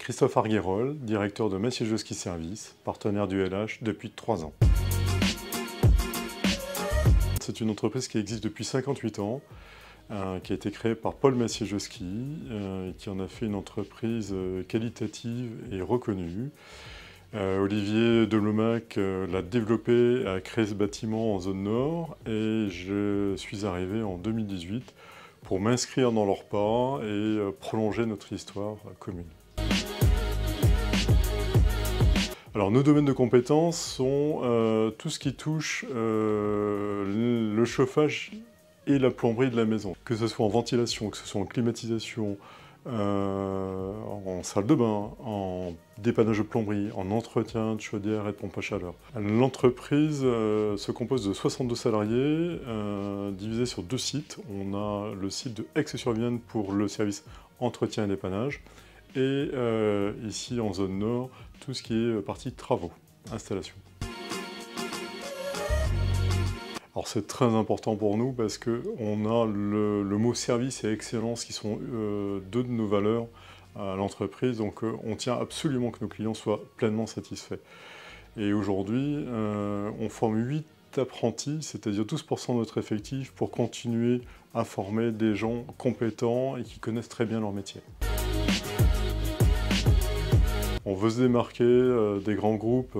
Christophe Arguerol, directeur de Massier Ski Service, partenaire du LH depuis 3 ans. C'est une entreprise qui existe depuis 58 ans, qui a été créée par Paul Massier-Ski, qui en a fait une entreprise qualitative et reconnue. Olivier Delomac l'a développé, a créé ce bâtiment en zone nord, et je suis arrivé en 2018 pour m'inscrire dans leurs pas et prolonger notre histoire commune. Alors, nos domaines de compétences sont tout ce qui touche le chauffage et la plomberie de la maison. Que ce soit en ventilation, que ce soit en climatisation, en salle de bain, en dépannage de plomberie, en entretien de chaudière et de pompe à chaleur. L'entreprise se compose de 62 salariés, divisés sur 2 sites. On a le site de Aix-sur-Vienne pour le service entretien et dépannage, et ici en zone nord, tout ce qui est partie travaux, installation. Alors c'est très important pour nous parce qu'on a le mot service et excellence qui sont deux de nos valeurs à l'entreprise, donc on tient absolument que nos clients soient pleinement satisfaits. Et aujourd'hui, on forme 8 apprentis, c'est-à-dire 12% de notre effectif, pour continuer à former des gens compétents et qui connaissent très bien leur métier. On veut se démarquer des grands groupes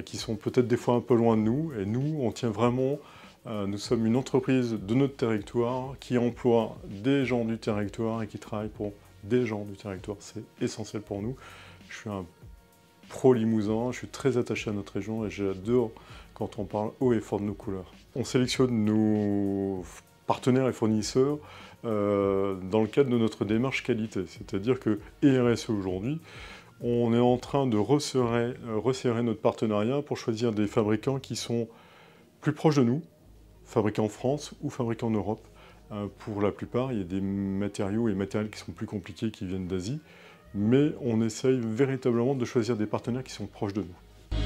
qui sont peut-être des fois un peu loin de nous, et nous, on tient vraiment, nous sommes une entreprise de notre territoire qui emploie des gens du territoire et qui travaille pour des gens du territoire. C'est essentiel pour nous. Je suis un pro-Limousin, je suis très attaché à notre région et j'adore quand on parle haut et fort de nos couleurs. On sélectionne nos partenaires et fournisseurs dans le cadre de notre démarche qualité, c'est-à-dire que RSE aujourd'hui, on est en train de resserrer notre partenariat pour choisir des fabricants qui sont plus proches de nous, fabriqués en France ou fabriqués en Europe. Pour la plupart, il y a des matériaux et matériels qui sont plus compliqués, qui viennent d'Asie, mais on essaye véritablement de choisir des partenaires qui sont proches de nous.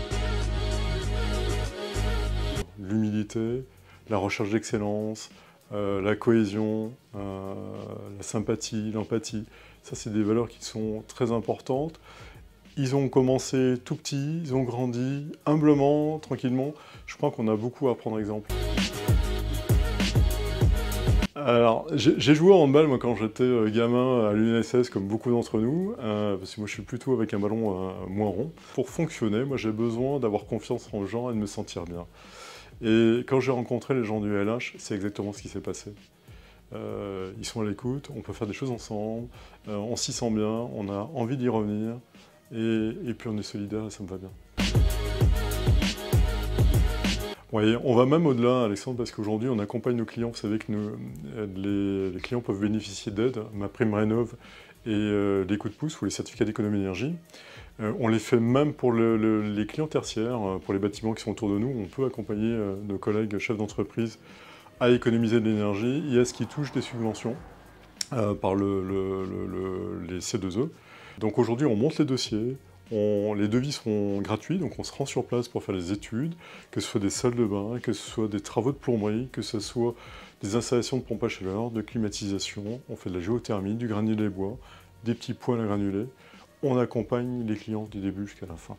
L'humilité, la recherche d'excellence, la cohésion, la sympathie, l'empathie, ça c'est des valeurs qui sont très importantes. Ils ont commencé tout petits, ils ont grandi humblement, tranquillement. Je crois qu'on a beaucoup à prendre exemple. Alors, j'ai joué au handball moi, quand j'étais gamin à l'UNSS, comme beaucoup d'entre nous, parce que moi je suis plutôt avec un ballon moins rond. Pour fonctionner, moi j'ai besoin d'avoir confiance en les gens et de me sentir bien. Et quand j'ai rencontré les gens du LH, c'est exactement ce qui s'est passé. Ils sont à l'écoute, on peut faire des choses ensemble, on s'y sent bien, on a envie d'y revenir, et puis on est solidaires et ça me va bien. Oui, on va même au-delà, Alexandre, parce qu'aujourd'hui on accompagne nos clients. Vous savez que les clients peuvent bénéficier d'aide, ma prime rénov et les coups de pouce ou les certificats d'économie d'énergie. On les fait même pour les clients tertiaires, pour les bâtiments qui sont autour de nous. On peut accompagner nos collègues chefs d'entreprise à économiser de l'énergie et à ce qui touche des subventions par les C2E. Donc aujourd'hui, on monte les dossiers, les devis seront gratuits, donc on se rend sur place pour faire les études, que ce soit des salles de bain, que ce soit des travaux de plomberie, que ce soit des installations de pompe à chaleur, de climatisation, on fait de la géothermie, du granulé bois, des petits poêles à granulés. On accompagne les clients du début jusqu'à la fin.